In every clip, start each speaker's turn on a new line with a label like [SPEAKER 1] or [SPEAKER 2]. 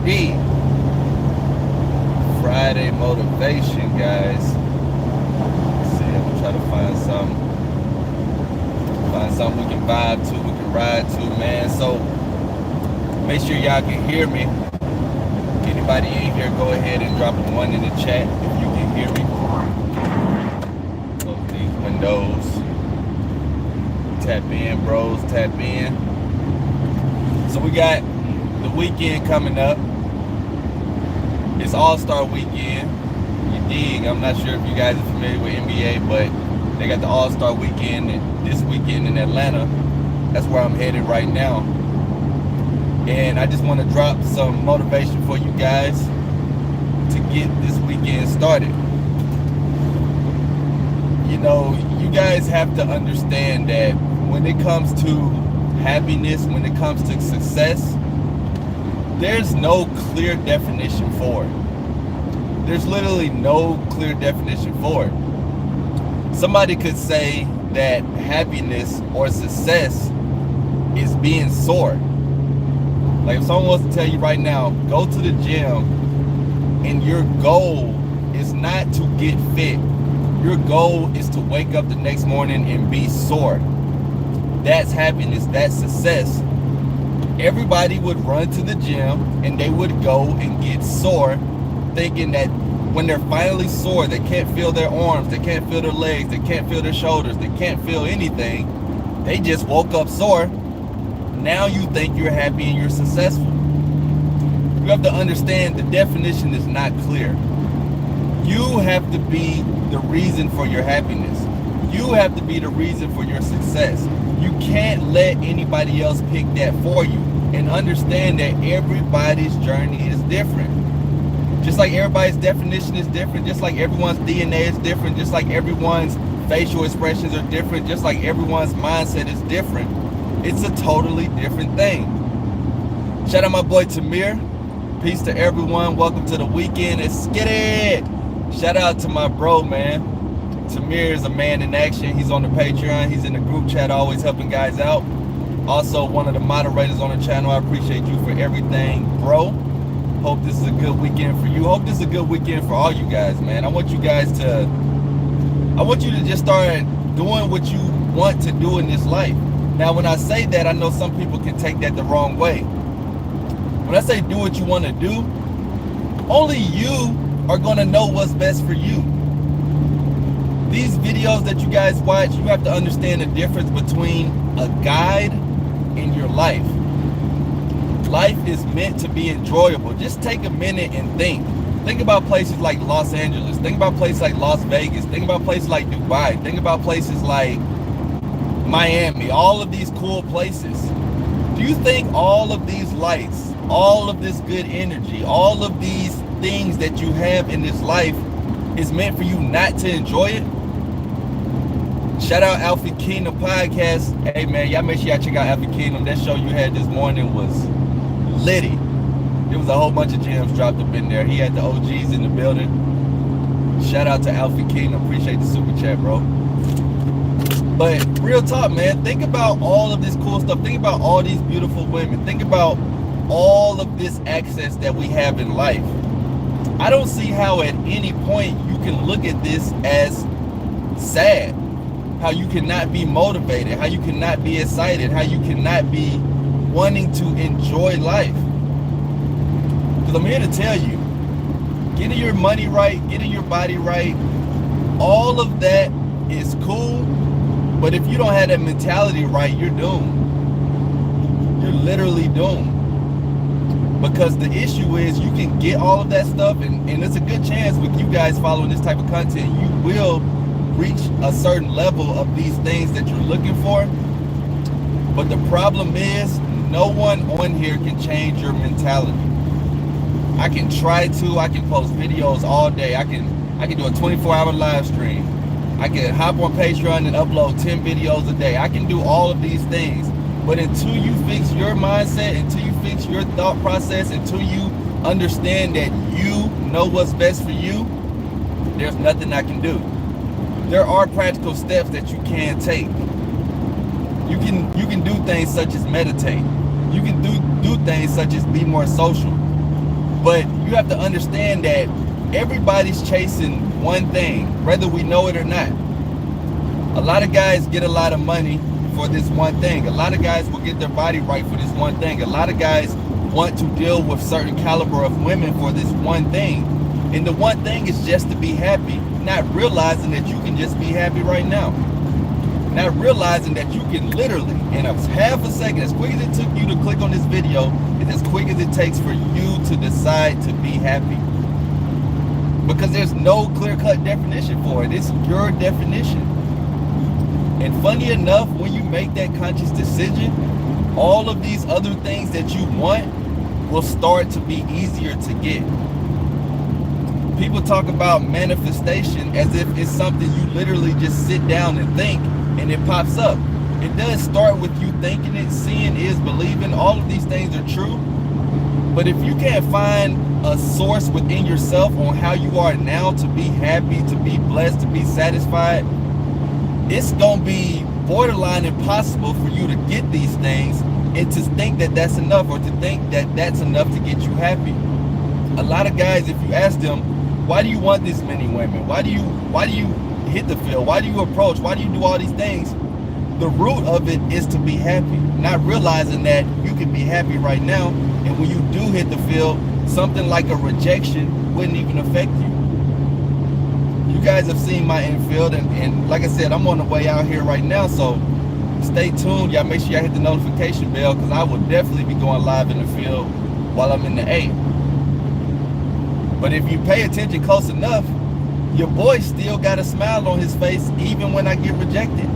[SPEAKER 1] Indeed. Friday motivation, guys. Let's see, I'm gonna try to find something we can vibe to, we can ride to, man. So make sure y'all can hear me. Anybody in here, go ahead and drop a 1 in the chat if you can hear me. Close these windows. Tap in, bros, tap in. So we got the weekend coming up. It's All-Star weekend. You dig? I'm not sure if you guys are familiar with NBA, but they got the All-Star weekend this weekend in Atlanta. That's where I'm headed right now. And I just want to drop some motivation for you guys to get this weekend started. You know, you guys have to understand that when it comes to happiness, when it comes to success, there's no clear definition for it. There's literally no clear definition for it. Somebody could say that happiness or success is being sore. Like if someone wants to tell you right now, go to the gym and your goal is not to get fit. Your goal is to wake up the next morning and be sore. That's happiness, that's success. Everybody would run to the gym and they would go and get sore, thinking that when they're finally sore, they can't feel their arms, they can't feel their legs, they can't feel their shoulders, they can't feel anything. They just woke up sore. Now you think you're happy and you're successful. You have to understand the definition is not clear. You have to be the reason for your happiness. You have to be the reason for your success. You can't let anybody else pick that for you. And understand that everybody's journey is different. Just like everybody's definition is different, just like everyone's DNA is different, just like everyone's facial expressions are different, just like everyone's mindset is different. It's a totally different thing. Shout out my boy Tamir. Peace to everyone. Welcome to the weekend. Let's get it. Shout out to my bro, man. Tamir is a man in action. He's on the Patreon. He's in the group chat, always helping guys out. Also, one of the moderators on the channel. I appreciate you for everything, bro. Hope this is a good weekend for you. Hope this is a good weekend for all you guys, man. I want you to just start doing what you want to do in this life. Now, when I say that, I know some people can take that the wrong way. When I say do what you want to do, only you are going to know what's best for you. These videos that you guys watch, you have to understand the difference between a guide and your life. Life is meant to be enjoyable. Just take a minute and think. Think about places like Los Angeles. Think about places like Las Vegas. Think about places like Dubai. Think about places like Miami. All of these cool places. Do you think all of these lights, all of this good energy, all of these things that you have in this life is meant for you not to enjoy it? Shout out Alfie Kingdom Podcast. Hey man, y'all make sure y'all check out Alfie Kingdom. That show you had this morning was litty. There was a whole bunch of gems dropped up in there. He had the OGs in the building. Shout out to Alfie Kingdom. Appreciate the super chat, bro. But real talk, man, think about all of this cool stuff. Think about all these beautiful women. Think about all of this access that we have in life. I don't see how at any point you can look at this as sad. How you cannot be motivated. How you cannot be excited. How you cannot be wanting to enjoy life. Because I'm here to tell you, getting your money right, getting your body right, all of that is cool. But if you don't have that mentality right, you're doomed. You're literally doomed. Because the issue is you can get all of that stuff, and it's a good chance with you guys following this type of content, you will reach a certain level of these things that you're looking for. But the problem is, no one on here can change your mentality. I can try to, I can post videos all day. I can do a 24-hour live stream. I can hop on Patreon and upload 10 videos a day. I can do all of these things. But until you fix your mindset, until you fix your thought process, until you understand that you know what's best for you, there's nothing I can do. There are practical steps that you can take. You can do things such as meditate. You can do things such as be more social. But you have to understand that everybody's chasing one thing, whether we know it or not. A lot of guys get a lot of money for this one thing. A lot of guys will get their body right for this one thing. A lot of guys want to deal with certain caliber of women for this one thing. And the one thing is just to be happy, not realizing that you can just be happy right now. Not realizing that you can literally, in a half a second, as quick as it took you to click on this video, is as quick as it takes for you to decide to be happy. Because there's no clear-cut definition for it. It's your definition. And funny enough, when you make that conscious decision, all of these other things that you want will start to be easier to get. People talk about manifestation as if it's something you literally just sit down and think and it pops up. It does start with you thinking it. Seeing is believing. All of these things are true. But if you can't find a source within yourself on how you are now to be happy, to be blessed, to be satisfied, it's going to be borderline impossible for you to get these things and to think that that's enough, or to think that that's enough to get you happy. A lot of guys, if you ask them, why do you want this many women? Why do you hit the field? Why do you approach? Why do you do all these things? The root of it is to be happy, not realizing that you can be happy right now, and when you do hit the field, something like a rejection wouldn't even affect you. You guys have seen my infield, and like I said, I'm on the way out here right now, so stay tuned. Y'all make sure y'all hit the notification bell, because I will definitely be going live in the field while I'm in the A. But if you pay attention close enough, your boy still got a smile on his face even when I get rejected.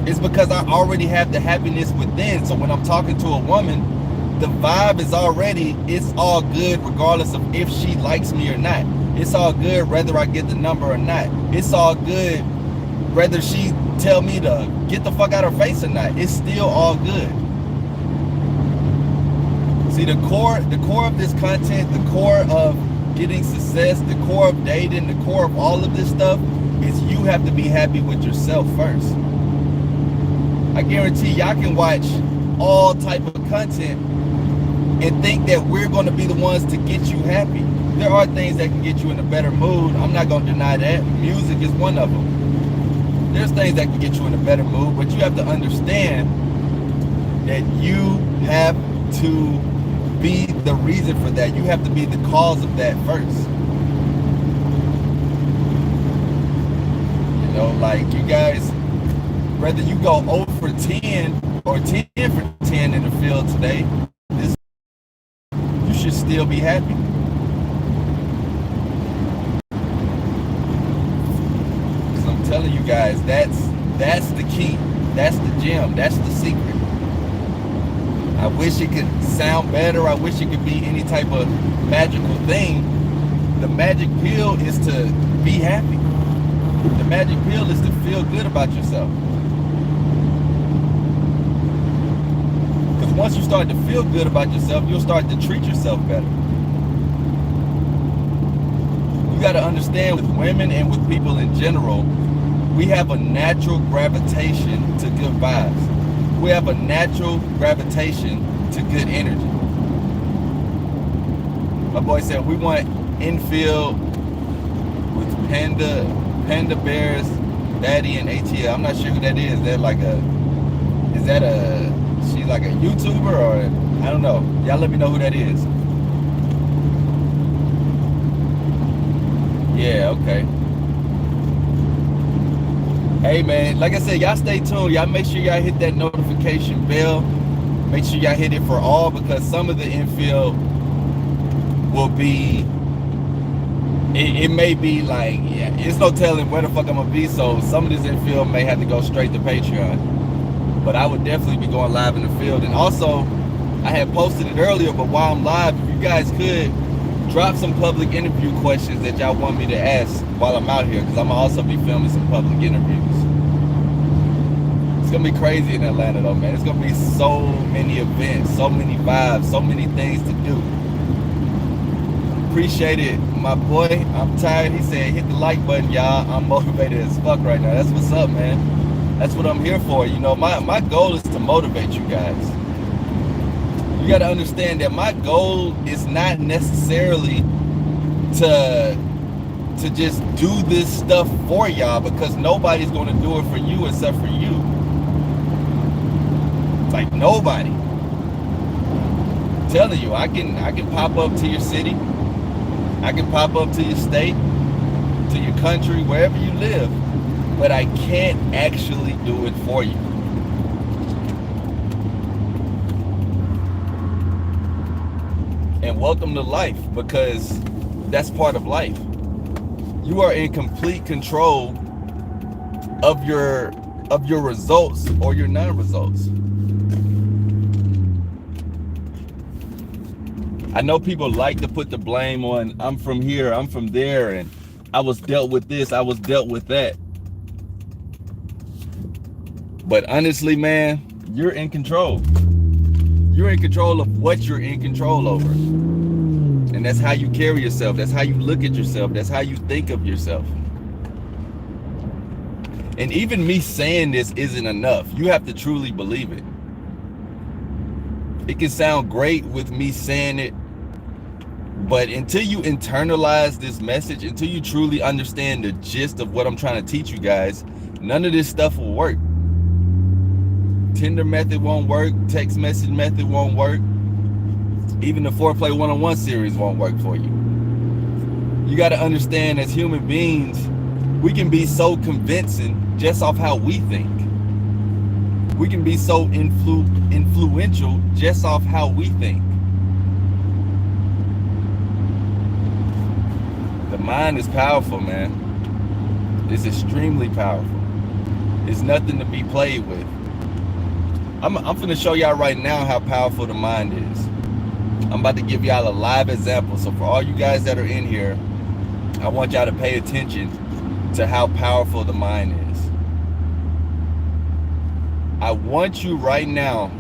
[SPEAKER 1] It's because I already have the happiness within. So when I'm talking to a woman, the vibe is already, it's all good regardless of if she likes me or not. It's all good whether I get the number or not. It's all good whether she tell me to get the fuck out of her face or not. It's still all good. See, the core of this content, the core of getting success, the core of dating, the core of all of this stuff is you have to be happy with yourself first. I guarantee y'all can watch all type of content and think that we're going to be the ones to get you happy. There are things that can get you in a better mood. I'm not going to deny that. Music is one of them. There's things that can get you in a better mood, but you have to understand that you have to be the reason for that. You have to be the cause of that first. You know, like you guys, whether you go 0 for 10 or 10 for 10 in the field today, you should still be happy. Because I'm telling you guys, that's the key. That's the gem. That's the secret. I wish it could sound better. I wish it could be any type of magical thing. The magic pill is to be happy. The magic pill is to feel good about yourself. Because once you start to feel good about yourself, you'll start to treat yourself better. You got to understand, with women and with people in general, we have a natural gravitation to good vibes. We have a natural gravitation to good energy. My boy said we want Infield with Panda Bears, Daddy, and ATL. I'm not sure who that is. Is that she's like a YouTuber, or I don't know. Y'all let me know who that is. Yeah, okay. Hey man, like I said, y'all stay tuned. Y'all make sure y'all hit that notification bell. Make sure y'all hit it for all, because some of the infield will be, it may be like, yeah, it's no telling where the fuck I'm gonna be, so some of this infield may have to go straight to Patreon. But I would definitely be going live in the field. And also, I had posted it earlier, but while I'm live, if you guys could drop some public interview questions that y'all want me to ask while I'm out here, because I'm gonna also be filming some public interviews. It's gonna be crazy in Atlanta though, man. It's gonna be so many events, so many vibes, so many things to do. Appreciate it, my boy. I'm tired. He said hit the like button, y'all. I'm motivated as fuck right now. That's what's up, man. That's what I'm here for. You know, my goal is to motivate you guys. You got to understand that my goal is not necessarily to just do this stuff for y'all, because nobody's going to do it for you except for you. Like, nobody. I'm telling you, I can pop up to your city. I can pop up to your state, to your country, wherever you live, but I can't actually do it for you. And welcome to life, because that's part of life. You are in complete control of your results or your non-results. I know people like to put the blame on, I'm from here, I'm from there, and I was dealt with this, I was dealt with that. But honestly, man, you're in control. You're in control of what you're in control over. And that's how you carry yourself. That's how you look at yourself. That's how you think of yourself. And even me saying this isn't enough. You have to truly believe it. It can sound great with me saying it, but until you internalize this message, until you truly understand the gist of what I'm trying to teach you guys, none of this stuff will work. Tinder method won't work. Text message method won't work. Even the Foreplay One-on-One series won't work for you. You got to understand, as human beings, we can be so convincing just off how we think. We can be so influential just off how we think. The mind is powerful, man. It's extremely powerful. It's nothing to be played with. I'm finna show y'all right now how powerful the mind is. I'm about to give y'all a live example. So for all you guys that are in here, I want y'all to pay attention to how powerful the mind is. I want you right now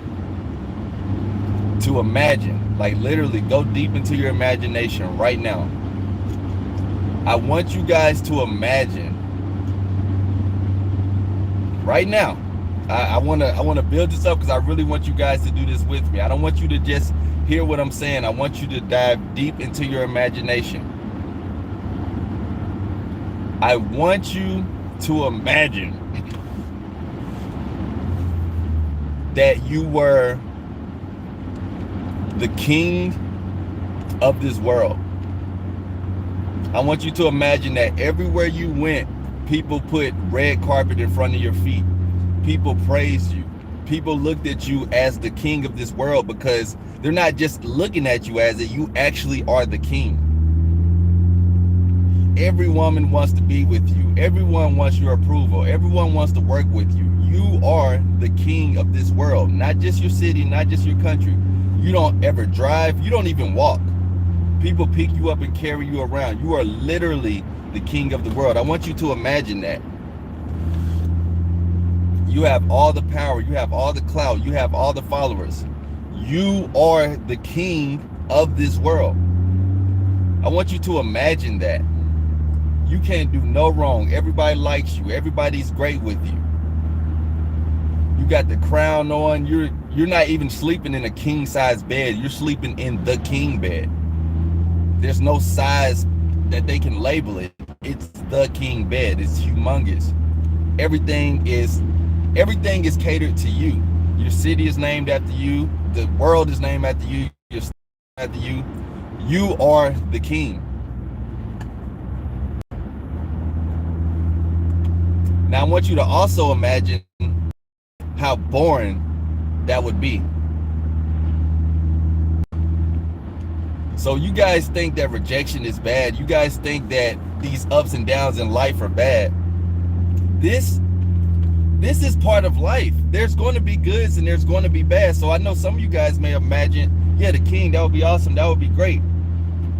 [SPEAKER 1] to imagine, like literally go deep into your imagination right now. I want you guys to imagine right now. I want to build this up because I really want you guys to do this with me. I don't want you to just hear what I'm saying. I want you to dive deep into your imagination. I want you to imagine that you were the king of this world. I want you to imagine that everywhere you went, people put red carpet in front of your feet. People praised you. People looked at you as the king of this world, because they're not just looking at you as it, you actually are the king. Every woman wants to be with you. Everyone wants your approval. Everyone wants to work with you. You are the king of this world, not just your city, not just your country. You don't ever drive. You don't even walk. People pick you up and carry you around. You are literally the king of the world. I want you to imagine that. You have all the power. You have all the clout. You have all the followers. You are the king of this world. I want you to imagine that. You can't do no wrong. Everybody likes you. Everybody's great with you. You got the crown on. You're not even sleeping in a king size bed. You're sleeping in the king bed. There's no size that they can label it. It's the king bed. It's humongous. Everything is catered to you. Your city is named after you. The world is named after you. Your state is after you. You are the king. Now I want you to also imagine how boring that would be. So you guys think that rejection is bad. You guys think that these ups and downs in life are bad. This is part of life. There's going to be goods and there's going to be bad. So I know some of you guys may imagine, yeah, the king, that would be awesome. That would be great.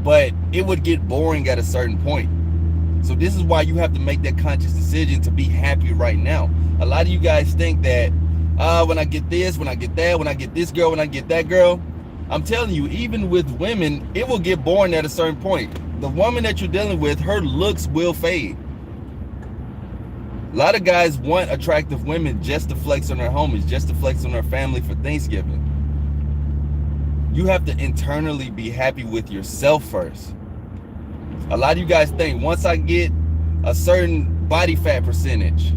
[SPEAKER 1] But it would get boring at a certain point. So this is why you have to make that conscious decision to be happy right now. A lot of you guys think that, when I get this, when I get that, when I get this girl, when I get that girl, I'm telling you, even with women, it will get boring at a certain point. The woman that you're dealing with, her looks will fade. A lot of guys want attractive women just to flex on their homies, just to flex on their family for Thanksgiving. You have to internally be happy with yourself first. A lot of you guys think once I get a certain body fat percentage,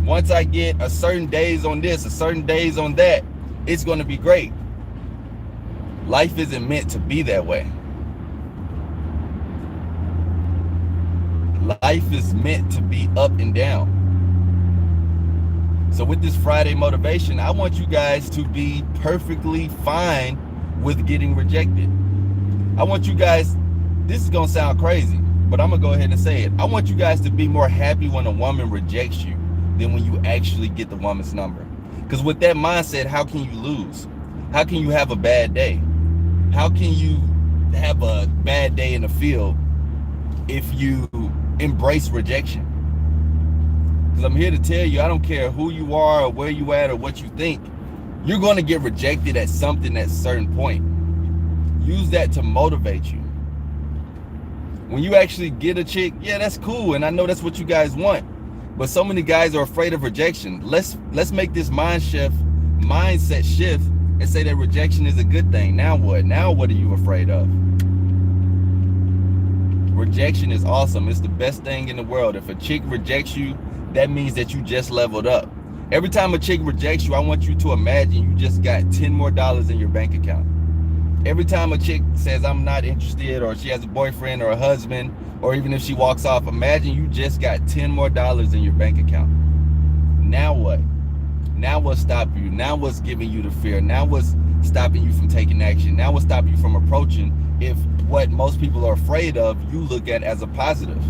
[SPEAKER 1] once I get a certain days on this, a certain days on that, it's going to be great. Life isn't meant to be that way. Life is meant to be up and down. So with this Friday motivation, I want you guys to be perfectly fine with getting rejected. I want you guys, this is gonna sound crazy, but I'm gonna go ahead and say it. I want you guys to be more happy when a woman rejects you than when you actually get the woman's number. Because with that mindset, how can you lose? How can you have a bad day? How can you have a bad day in the field if you embrace rejection? Because I'm here to tell you, I don't care who you are or where you at or what you think, you're going to get rejected at something at a certain point. Use that to motivate you. When you actually get a chick, yeah, that's cool, and I know that's what you guys want. But so many guys are afraid of rejection. Let's make this mindset shift and say that rejection is a good thing. Now what? Now what are you afraid of? Rejection is awesome. It's the best thing in the world. If a chick rejects you, that means that you just leveled up. Every time a chick rejects you, I want you to imagine you just got $10 more in your bank account. Every time a chick says I'm not interested, or she has a boyfriend or a husband, or even if she walks off, imagine you just got $10 more in your bank account. Now what? Now what's stopping you? Now what's giving you the fear? Now what's stopping you from taking action? Now what's stopping you from approaching if what most people are afraid of, you look at as a positive?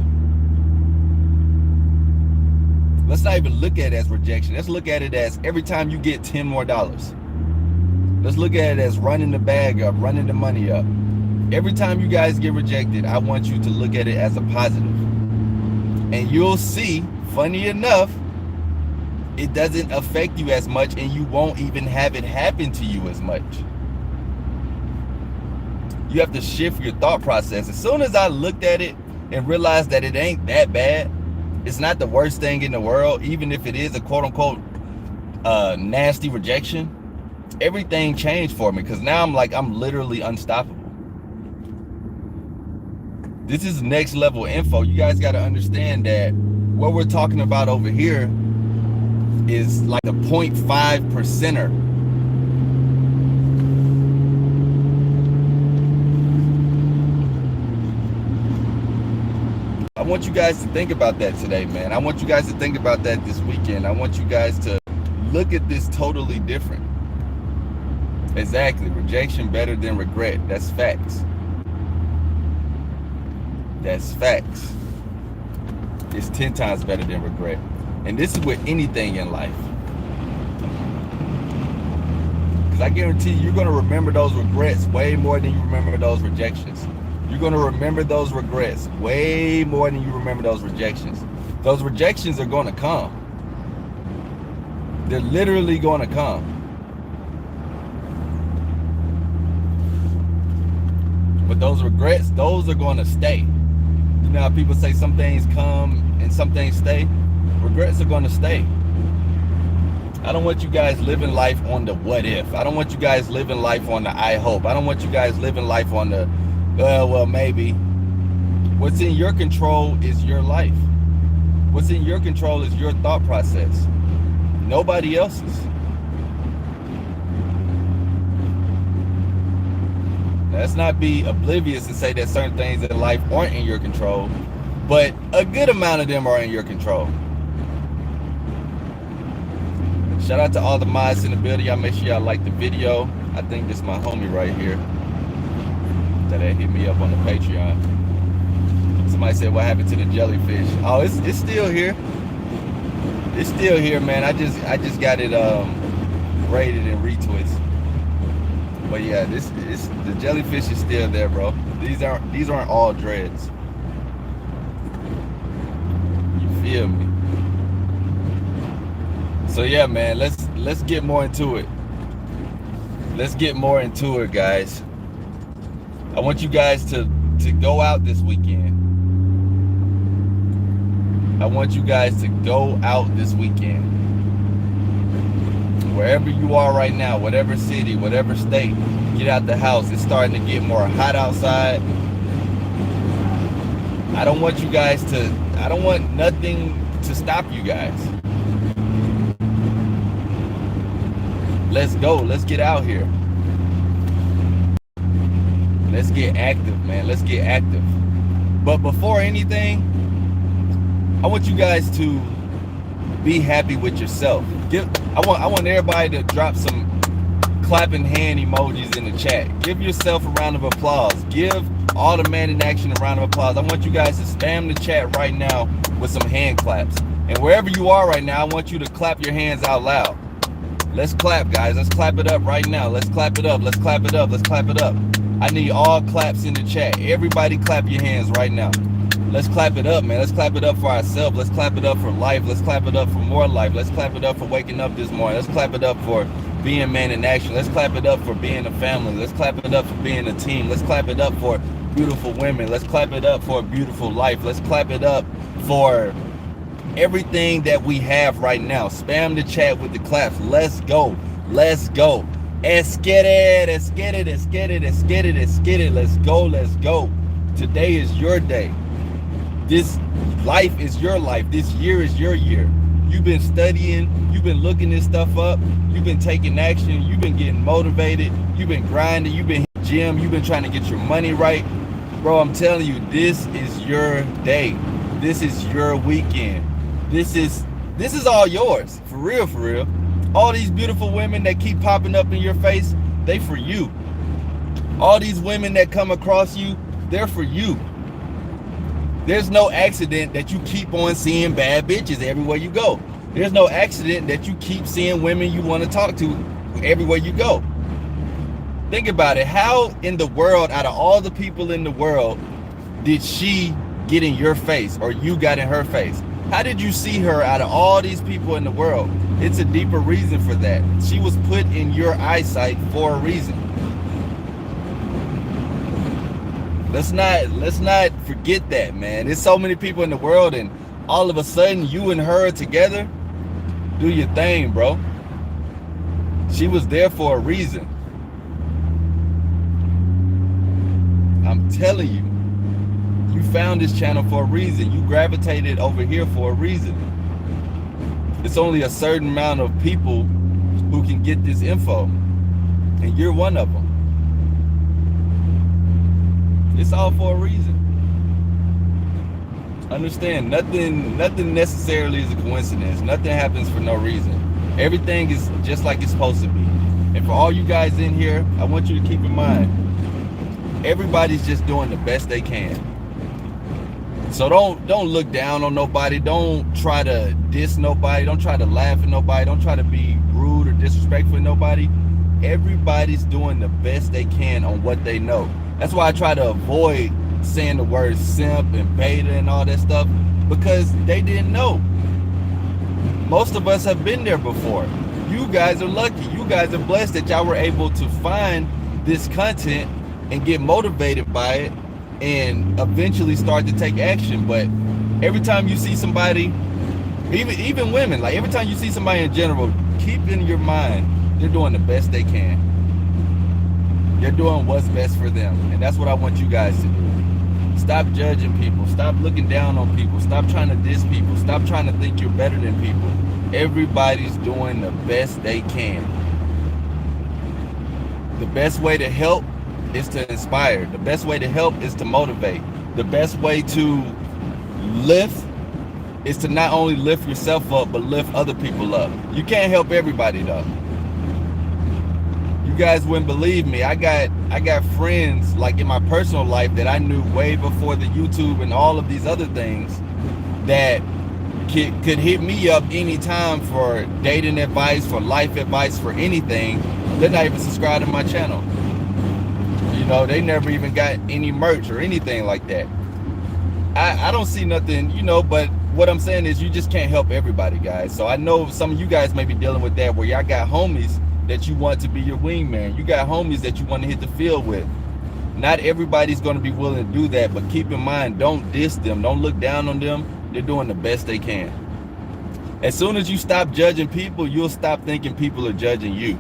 [SPEAKER 1] Let's not even look at it as rejection. Let's look at it as every time you get $10 more. Let's look at it as running the bag up, running the money up. Every time you guys get rejected, I want you to look at it as a positive. And you'll see, funny enough, it doesn't affect you as much, and you won't even have it happen to you as much. You have to shift your thought process. As soon as I looked at it and realized that it ain't that bad, it's not the worst thing in the world, even if it is a quote-unquote nasty rejection, everything changed for me, because now I'm literally unstoppable. This is next level info. You guys got to understand that what we're talking about over here is like a 0.5%er. I want you guys to think about that today, man. I want you guys to think about that this weekend. I want you guys to look at this totally different. Exactly. Rejection better than regret. That's facts. That's facts. It's 10 times better than regret. And this is with anything in life. Because I guarantee you're going to remember those regrets way more than you remember those rejections. You're going to remember those regrets way more than you remember those rejections. Those rejections are going to come. They're literally going to come. But those regrets, those are going to stay. You know how people say some things come and some things stay? Regrets are going to stay. I don't want you guys living life on the what if. I don't want you guys living life on the I hope. I don't want you guys living life on the, well, maybe. What's in your control is your life. What's in your control is your thought process. Nobody else's. Let's not be oblivious and say that certain things in life aren't in your control, but a good amount of them are in your control. Shout out to all the mods in the building. Y'all make sure y'all like the video. I think this is my homie right here that hit me up on the Patreon. Somebody said, what happened to the jellyfish? Oh, it's still here. It's still here, man. I just got it braided and retwist. But yeah, the jellyfish is still there, bro. These aren't all dreads. You feel me? So yeah, man, let's get more into it. Let's get more into it, guys. I want you guys to go out this weekend. I want you guys to go out this weekend. Wherever you are right now, whatever city, whatever state, Get out the house. It's starting to get more hot outside. I don't want you guys to, I don't want nothing to stop you guys. Let's go. Let's get out here. Let's get active, man. Let's get active. But before anything, I want you guys to be happy with yourself. I want everybody to drop some clapping hand emojis in the chat. Give yourself a round of applause. Give all the Man in Action a round of applause. I want you guys to spam the chat right now with some hand claps. And wherever you are right now, I want you to clap your hands out loud. Let's clap, guys. Let's clap it up right now. Let's clap it up. Let's clap it up. Let's clap it up. I need all claps in the chat. Everybody clap your hands right now. Let's clap it up, man. Let's clap it up for ourselves. Let's clap it up for life. Let's clap it up for more life. Let's clap it up for waking up this morning. Let's clap it up for being Man in Action. Let's clap it up for being a family. Let's clap it up for being a team. Let's clap it up for beautiful women. Let's clap it up for a beautiful life. Let's clap it up for everything that we have right now. Spam the chat with the claps. Let's go. Let's go. Let's get it. Let's get it. Let's get it. Let's get it. Let's get it. Let's go. Let's go. Today is your day. This life is your life. This year is your year. You've been studying. You've been looking this stuff up. You've been taking action. You've been getting motivated. You've been grinding. You've been hitting the gym. You've been trying to get your money right. Bro, I'm telling you, this is your day. This is your weekend. This is all yours. For real, for real. All these beautiful women that keep popping up in your face, they for you. All these women that come across you, they're for you. There's no accident that you keep on seeing bad bitches everywhere you go. There's no accident that you keep seeing women you want to talk to everywhere you go. Think about it. How in the world, out of all the people in the world, did she get in your face or you got in her face? How did you see her out of all these people in the world? It's a deeper reason for that. She was put in your eyesight for a reason. Let's not forget that, man. There's so many people in the world, and all of a sudden you and her together. Do your thing, bro. She was there for a reason. I'm telling you. You found this channel for a reason. You gravitated over here for a reason. It's only a certain amount of people who can get this info, and you're one of them. It's all for a reason. Understand, nothing necessarily is a coincidence. Nothing happens for no reason. Everything is just like it's supposed to be. And for all you guys in here, I want you to keep in mind, everybody's just doing the best they can. So don't look down on nobody. Don't try to diss nobody. Don't try to laugh at nobody. Don't try to be rude or disrespectful to nobody. Everybody's doing the best they can on what they know. That's why I try to avoid saying the words simp and beta and all that stuff, because they didn't know. Most of us have been there before. You guys are lucky. You guys are blessed that y'all were able to find this content and get motivated by it and eventually start to take action. But every time you see somebody, even women, like every time you see somebody in general, keep in your mind, they're doing the best they can. They're doing what's best for them. And that's what I want you guys to do. Stop judging people. Stop looking down on people. Stop trying to diss people. Stop trying to think you're better than people. Everybody's doing the best they can. The best way to help is to inspire. The best way to help is to motivate. The best way to lift is to not only lift yourself up, but lift other people up. You can't help everybody though. You guys wouldn't believe me. I got friends like in my personal life that I knew way before the YouTube and all of these other things that could hit me up anytime for dating advice, for life advice, for anything. They're not even subscribed to my channel. You know, they never even got any merch or anything like that. I don't see nothing, you know, but what I'm saying is you just can't help everybody, guys. So I know some of you guys may be dealing with that, where y'all got homies that you want to be your wingman. You got homies that you want to hit the field with. Not everybody's going to be willing to do that, but keep in mind, don't diss them. Don't look down on them. They're doing the best they can. As soon as you stop judging people, you'll stop thinking people are judging you.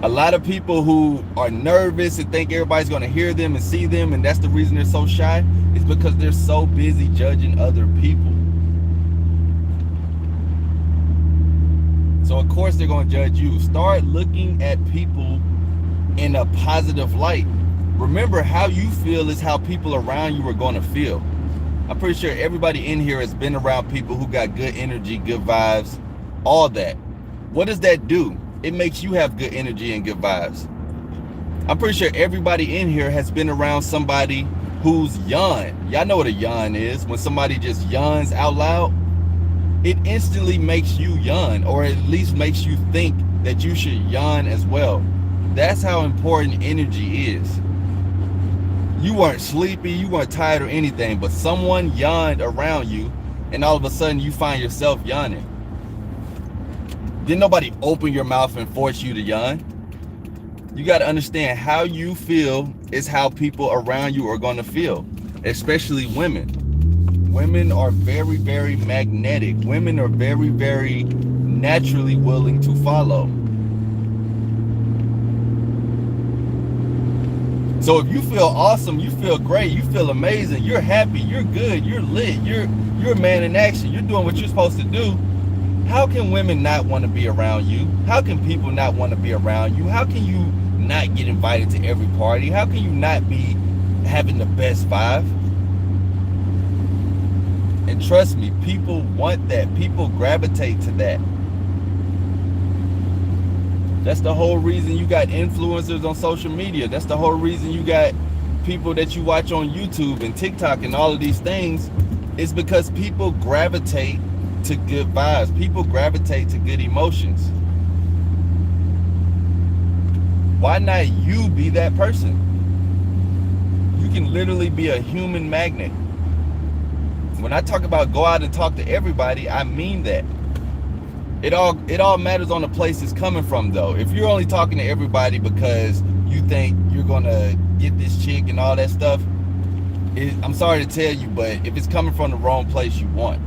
[SPEAKER 1] A lot of people who are nervous and think everybody's going to hear them and see them, and that's the reason they're so shy, is because they're so busy judging other people. So of course they're going to judge you. Start looking at people in a positive light. Remember, how you feel is how people around you are going to feel. I'm pretty sure everybody in here has been around people who got good energy, good vibes, all that. What does that do? It makes you have good energy and good vibes. I'm pretty sure everybody in here has been around somebody who's yawn. Y'all know what a yawn is. When somebody just yawns out loud, it instantly makes you yawn, or at least makes you think that you should yawn as well. That's how important energy is. You weren't sleepy, you weren't tired or anything, but someone yawned around you, and all of a sudden you find yourself yawning. Didn't nobody open your mouth and force you to yawn. You got to understand, how you feel is how people around you are going to feel, especially women. Women are very, very magnetic. Women are very, very naturally willing to follow. So if you feel awesome, you feel great, you feel amazing, you're happy, you're good, you're lit, you're a man in action, you're doing what you're supposed to do, how can women not want to be around you? How can people not want to be around you? How can you not get invited to every party? How can you not be having the best vibe? And trust me, people want that. People gravitate to that. That's the whole reason you got influencers on social media. That's the whole reason you got people that you watch on YouTube and TikTok and all of these things. It's because people gravitate to good vibes. People gravitate to good emotions. Why not you be that person? You can literally be a human magnet. When I talk about go out and talk to everybody, I mean that. It all matters on the place it's coming from, though. If you're only talking to everybody because you think you're gonna get this chick and all that stuff, I'm sorry to tell you, but if it's coming from the wrong place, you won't.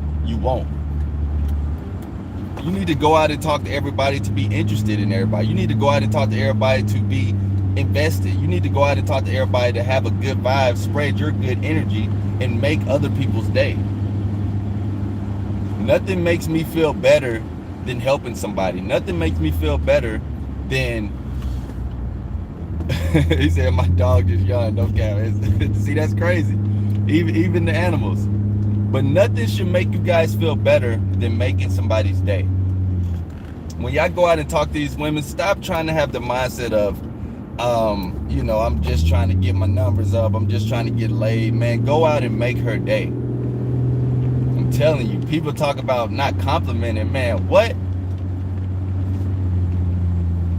[SPEAKER 1] You need to go out and talk to everybody to be interested in everybody. You need to go out and talk to everybody to be invested. You need to go out and talk to everybody to have a good vibe, spread your good energy, and make other people's day. Nothing makes me feel better than helping somebody. Nothing makes me feel better than he said my dog just yawned. No cap. See, that's crazy. Even the animals. But nothing should make you guys feel better than making somebody's day. When y'all go out and talk to these women, stop trying to have the mindset of I'm just trying to get my numbers up, I'm just trying to get laid. Man, go out and make her day. I'm telling you, people talk about not complimenting. Man, what?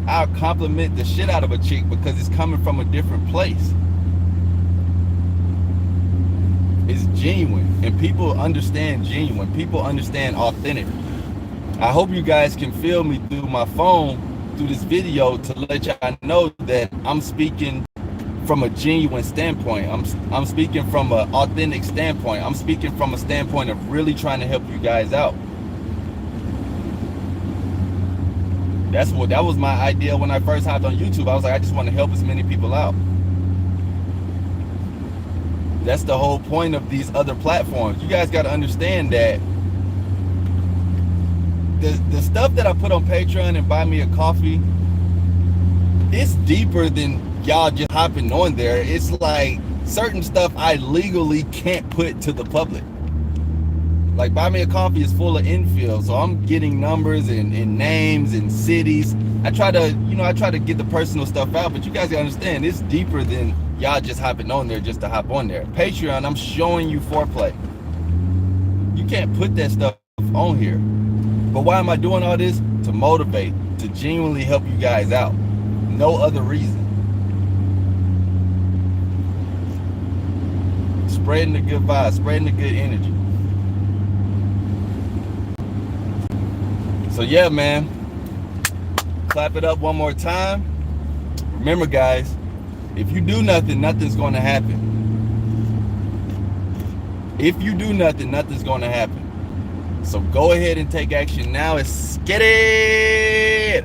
[SPEAKER 1] I'll compliment the shit out of a chick because it's coming from a different place. It's genuine, and people understand genuine. People understand authentic. I hope you guys can feel me through my phone, through this video, to let y'all know that I'm speaking from a genuine standpoint. I'm speaking from an authentic standpoint. I'm speaking from a standpoint of really trying to help you guys out. That was my idea when I first hopped on YouTube. I was like, I just want to help as many people out. That's the whole point of these other platforms. You guys got to understand that the stuff that I put on Patreon and Buy Me a Coffee, it's deeper than y'all just hopping on there. It's like certain stuff I legally can't put to the public. Like Buy Me a Coffee is full of Infield, so I'm getting numbers and names and cities. I try to get the personal stuff out, but you guys gotta understand, it's deeper than y'all just hopping on there just to hop on there. Patreon, I'm showing you foreplay. You can't put that stuff on here. But why am I doing all this? To motivate, to genuinely help you guys out. No other reason. Spreading the good vibes, spreading the good energy. So yeah, man, clap it up one more time. Remember, guys, if you do nothing, nothing's going to happen. If you do nothing, nothing's going to happen. So go ahead and take action now. Let's get it.